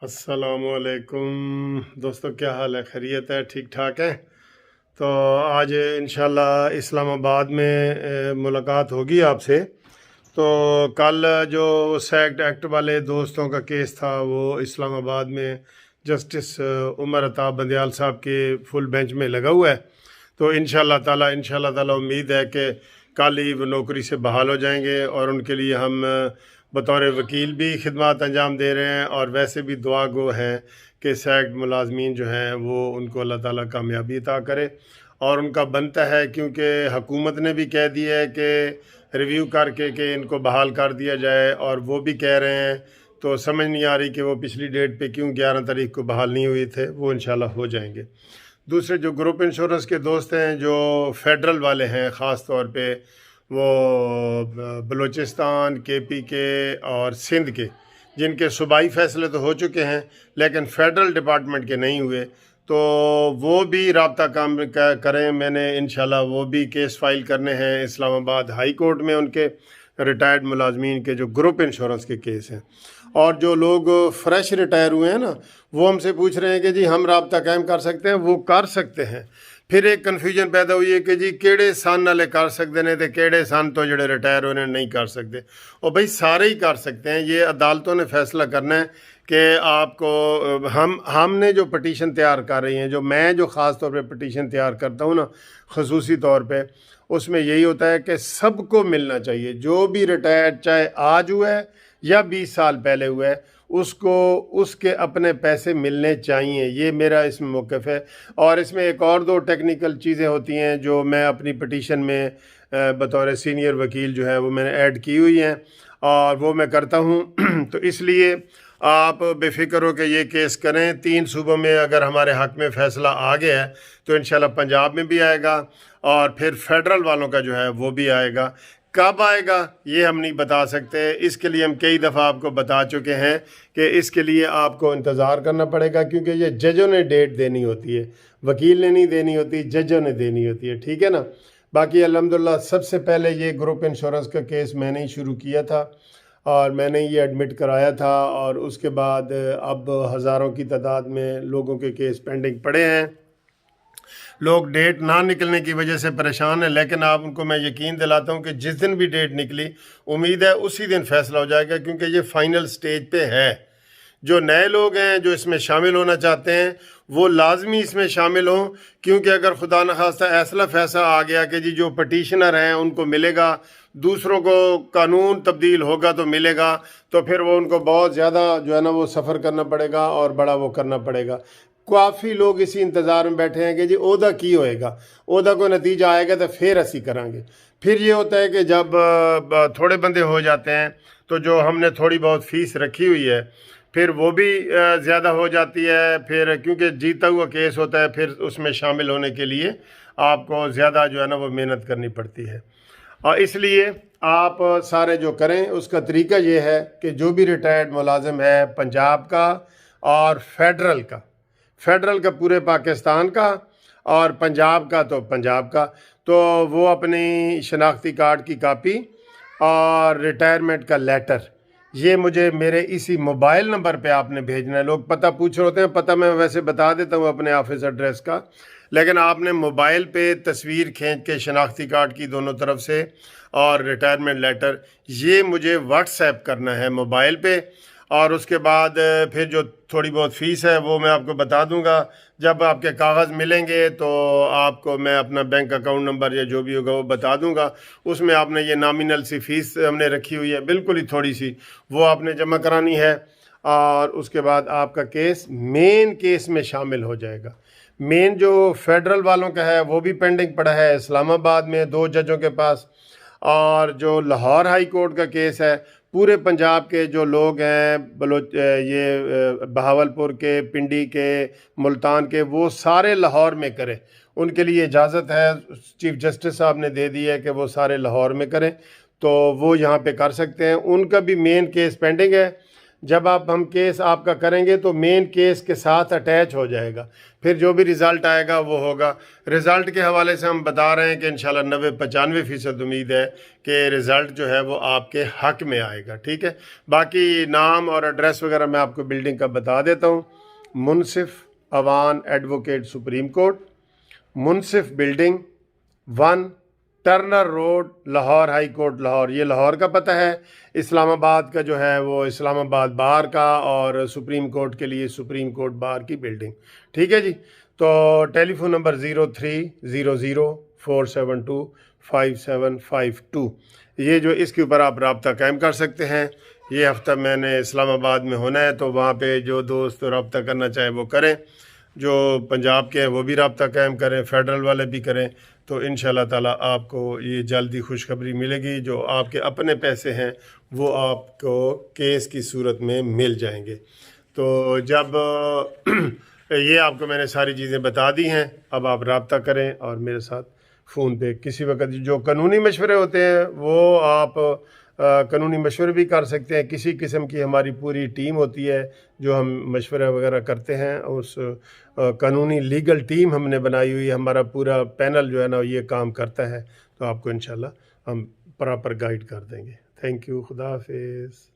अस्सलामुअलैकुम दोस्तों, क्या हाल है? खैरियत है? ठीक ठाक है। तो आज इंशाल्लाह इस्लामाबाद में मुलाकात होगी आपसे। तो कल जो सैक्ट एक्ट वाले दोस्तों का केस था वो इस्लामाबाद में जस्टिस उमर अता बंदयाल साहब के फुल बेंच में लगा हुआ है। तो इंशाल्लाह ताला उम्मीद है कि कल ही वो नौकरी से बहाल हो जाएंगे और उनके लिए हम बतौर वकील भी खिदमत अंजाम दे रहे हैं और वैसे भी दुआ गो हैं कि सैक्ट मुलाजमीन जो हैं वो उनको अल्लाह ताला कामयाबी अता करे। और उनका बनता है, क्योंकि हुकूमत ने भी कह दिया है कि रिव्यू करके कि इनको बहाल कर दिया जाए, और वो भी कह रहे हैं। तो समझ नहीं आ रही कि वो पिछली डेट पे क्यों 11 तारीख को बहाल नहीं हुए थे। वो इंशाल्लाह हो जाएंगे। दूसरे जो ग्रुप इंश्योरेंस के दोस्त हैं जो फेडरल वाले हैं, ख़ास तौर पे वो बलूचिस्तान, KP के और सिंध के, जिनके सूबाई फ़ैसले तो हो चुके हैं लेकिन फेडरल डिपार्टमेंट के नहीं हुए, तो वो भी राब्ता काम करें। मैंने इंशाल्लाह वो भी केस फाइल करने हैं इस्लामाबाद हाई कोर्ट में, उनके रिटायर्ड मुलाजमीन के जो ग्रुप इंश्योरेंस के केस हैं। और जो लोग फ्रेश रिटायर हुए हैं ना, वो हमसे पूछ रहे हैं कि जी हम राब्ता कायम कर सकते हैं। वो कर सकते हैं। फिर एक कन्फ्यूजन पैदा हुई है कि जी केड़े सन नाले कर सकते हैं तो केड़े सन तो जोड़े रिटायर होने नहीं कर सकते। और भाई सारे ही कर सकते हैं। ये अदालतों ने फैसला करना है कि आपको हमने जो पटिशन तैयार कर रही हैं, मैं जो ख़ास तौर पे पटिशन तैयार करता हूँ ना, खसूसी तौर पे, उसमें यही होता है कि सबको मिलना चाहिए। जो भी रिटायर्ड चाहे आज हुआ है या 20 साल पहले हुआ है, उसको उसके अपने पैसे मिलने चाहिए। ये मेरा इसमें मौक़िफ़ है। और इसमें एक और दो टेक्निकल चीज़ें होती हैं जो मैं अपनी पटिशन में बतौर सीनियर वकील जो है वो मैंने ऐड की हुई हैं और वो मैं करता हूँ। तो इसलिए आप बेफिक्र हो कि ये केस करें। 3 सूबों में अगर हमारे हक़ में फ़ैसला आ गया है तो इंशाल्लाह पंजाब में भी आएगा और फिर फेडरल वालों का जो है वो भी आएगा। कब आएगा ये हम नहीं बता सकते। इसके लिए हम कई दफ़ा आपको बता चुके हैं कि इसके लिए आपको इंतज़ार करना पड़ेगा, क्योंकि ये जजों ने डेट देनी होती है, वकील ने नहीं देनी होती, जजों ने देनी होती है। ठीक है ना। बाकी अल्हम्दुलिल्लाह सबसे पहले ये ग्रुप इंश्योरेंस का केस मैंने ही शुरू किया था और मैंने ये एडमिट कराया था, और उसके बाद अब हज़ारों की तादाद में लोगों के केस पेंडिंग पड़े हैं। लोग डेट ना निकलने की वजह से परेशान हैं, लेकिन आप उनको मैं यकीन दिलाता हूं कि जिस दिन भी डेट निकली, उम्मीद है उसी दिन फैसला हो जाएगा, क्योंकि ये फाइनल स्टेज पे है। जो नए लोग हैं जो इसमें शामिल होना चाहते हैं वो लाजमी इसमें शामिल हों, क्योंकि अगर खुदा न खास्ता ऐसा फैसला आ गया कि जी जो पटिशनर हैं उनको मिलेगा, दूसरों को कानून तब्दील होगा तो मिलेगा, तो फिर वो उनको बहुत ज़्यादा जो है ना वो सफ़र करना पड़ेगा और बड़ा वो करना पड़ेगा। काफ़ी लोग इसी इंतज़ार में बैठे हैं कि जी ओहदा की होएगा, ओहदा को नतीजा आएगा तो फिर असी करांगे। फिर ये होता है कि जब थोड़े बंदे हो जाते हैं तो जो हमने थोड़ी बहुत फ़ीस रखी हुई है फिर वो भी ज़्यादा हो जाती है। फिर क्योंकि जीता हुआ केस होता है, फिर उसमें शामिल होने के लिए आपको ज़्यादा जो है ना वो मेहनत करनी पड़ती है। और इसलिए आप सारे जो करें उसका तरीका ये है कि जो भी रिटायर्ड मुलाजिम है पंजाब का और फेडरल का पूरे पाकिस्तान का और पंजाब का तो पंजाब का, तो वो अपनी शनाख्ती कार्ड की कापी और रिटायरमेंट का लेटर ये मुझे मेरे इसी मोबाइल नंबर पे आपने भेजना है। लोग पता पूछ रहे होते हैं, पता मैं वैसे बता देता हूँ अपने ऑफिस एड्रेस का, लेकिन आपने मोबाइल पे तस्वीर खींच के शनाख्ती कार्ड की दोनों तरफ से और रिटायरमेंट लेटर ये मुझे व्हाट्सएप करना है मोबाइल पे। और उसके बाद फिर जो थोड़ी बहुत फ़ीस है वो मैं आपको बता दूंगा। जब आपके कागज़ मिलेंगे तो आपको मैं अपना बैंक अकाउंट नंबर या जो भी होगा वो बता दूंगा। उसमें आपने ये नॉमिनल सी फ़ीस हमने रखी हुई है, बिल्कुल ही थोड़ी सी, वो आपने जमा करानी है। और उसके बाद आपका केस मेन केस में शामिल हो जाएगा। मेन जो फेडरल वालों का है वो भी पेंडिंग पड़ा है इस्लामाबाद में 2 जजों के पास। और जो लाहौर हाई कोर्ट का केस है, पूरे पंजाब के जो लोग हैं बहावलपुर के, पिंडी के, मुल्तान के, वो सारे लाहौर में करें। उनके लिए इजाज़त है, चीफ जस्टिस साहब ने दे दी है कि वो सारे लाहौर में करें, तो वो यहाँ पे कर सकते हैं। उनका भी मेन केस पेंडिंग है। जब हम केस आपका करेंगे तो मेन केस के साथ अटैच हो जाएगा, फिर जो भी रिज़ल्ट आएगा वो होगा। रिज़ल्ट के हवाले से हम बता रहे हैं कि इंशाल्लाह 90-95% उम्मीद है कि रिज़ल्ट जो है वो आपके हक़ में आएगा, ठीक है। बाकी नाम और एड्रेस वगैरह मैं आपको बिल्डिंग का बता देता हूँ। Munsif Awan advocate supreme court, Munsif building 1 Turner road, Lahore high court Lahore. ये लाहौर का पता है। इस्लामाबाद का जो है वो इस्लामाबाद बार का, और सुप्रीम कोर्ट के लिए सुप्रीम कोर्ट बार की बिल्डिंग, ठीक है जी। तो टेलीफोन नंबर 030047257552, ये जो इसके ऊपर आप रब्ता कायम कर सकते हैं। ये हफ़्ता मैंने इस्लामाबाद में होना है, तो वहाँ पे जो दोस्त रब्ता करना चाहे वो करें, जो पंजाब के हैं वो भी रब्ता कायम करें, फेडरल वाले भी करें, तो इंशाल्लाह ताला आपको ये जल्दी खुशखबरी मिलेगी। जो आपके अपने पैसे हैं वो आपको केस की सूरत में मिल जाएंगे। तो जब ये आपको मैंने सारी चीज़ें बता दी हैं, अब आप रब्ता करें और मेरे साथ फ़ोन पे किसी वक्त जो कानूनी मशवरे होते हैं वो आप कानूनी मशवरे भी कर सकते हैं। किसी किस्म की हमारी पूरी टीम होती है जो हम मशवरा वगैरह करते हैं, उस कानूनी लीगल टीम हमने बनाई हुई है, हमारा पूरा पैनल जो है ना ये काम करता है। तो आपको इंशाल्लाह हम प्रॉपर गाइड कर देंगे। थैंक यू, खुदा हाफिज़।